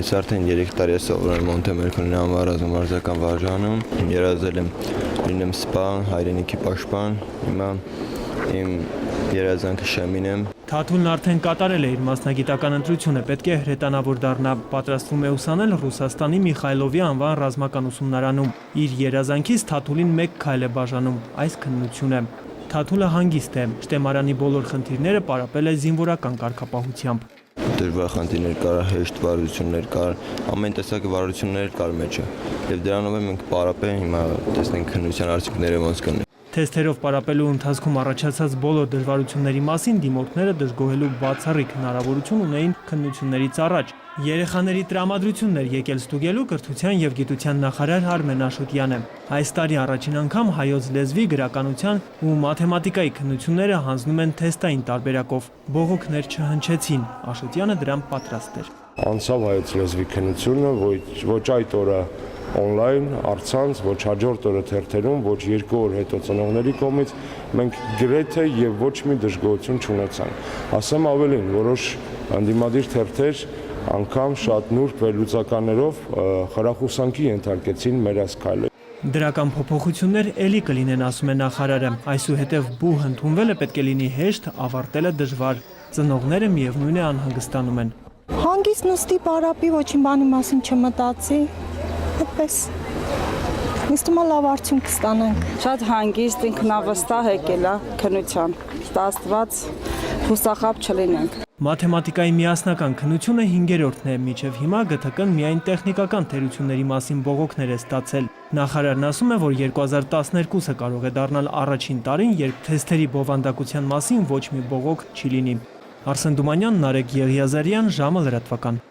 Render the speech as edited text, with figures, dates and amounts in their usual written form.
Ես արդեն 3 տարի եմ սովորել Մոնտե Մերքոնի անվան ռազմավարական վարժանում, երազել եմ լինեմ սպա, հայրենիքի պաշտպան, հիմա իմ երազանքը շեմին եմ։ Թաթուլն արդեն կատարել է իր մասնագիտական ընտրությունը, պետք է հրետանավոր դառնա, պատրաստվում է ուսանել Ռուսաստանի Միխայլովի անվան ռազմական ուսումնարանում։ Իր երազանքից Թաթուլին մեկ քայլ է բաժանում, այս քննությունը։ Թաթուլը հանգիստ է, շտեմարանի բոլոր խնդիրները պարապել է զինվորական կարգապահությամբ։ Դժվար խնդիրներ կար, հեշտ վարություններ կար, ամեն տեսակի վարություններ կար մեջը։ Եվ դրանով մենք պարապել, հիմա տեսնենք քննության արդյունքները ոնց կլինեն։ Թեստերով պարապելու ընթացքում առաջացած բոլոր դժվարությունների մասին դիմորդները դժգոհելու բացառիկ հնարավորություն ունեին քննություններից առաջ։ Երեխաների տրամադրությունն էր եկել ստուգելու կրթության եւ գիտության նախարար Արմեն Աշոտյանը։ Այս տարի առաջին անգամ հայոց լեզվի, գրականության ու մաթեմատիկայի քննությունները հանձնում են թեստային տարբերակով։ Բողոքներ չհնչեցին, Աշոտյանը դրան պատրաստ էր։ Անցավ հայոց լեզվի քննությունը, ոչ այդ օրը on-line, առցանց, ոչ հաջորդ օրը թերթերում, ոչ 2 օր հետո ծնողների կողմից մենք գրեթե եւ ոչ մի դժգոհություն չունեցանք։ Ասեմ ավելին, որոշ անդիմադիր թերթեր անգամ շատ նուրբ վերլուծականներով խրախուսանքի ենթարկեցին մեր այս քայլը։ Դրական փոփոխություններ էլի կլինեն, ասում է նախարարը, այսուհետև բուհ ընդունվելը պետք է լինի հեշտ, ավարտելը դժվար։ Ծնողները միևնույն է անհանգստանում են։ Հանգիստ նստի պարապի, ոչինչ բանի մասին չմտածի, այդպես նստում լավ արդյունք կստանանք։ Շատ հանգիստ ինքնավստահ եկել է քննության, ստացված հուսախաբ չլինենք։ Մաթեմատիկայի միասնական քննությունը 5-րդն է, մինչև հիմա ԳԹԿ-ն միայն տեխնիկական թերությունների մասին բողոքներ է ստացել։ Նախարարն ասում է, որ 2012-ը կարող է դառնալ առաջին տարին, երբ թեստերի բովանդակության մասին ոչ մի բողոք չի լինի։ Արսեն Դումանյան, Նարեկ Եղիազարյան, ժամը լրատվական։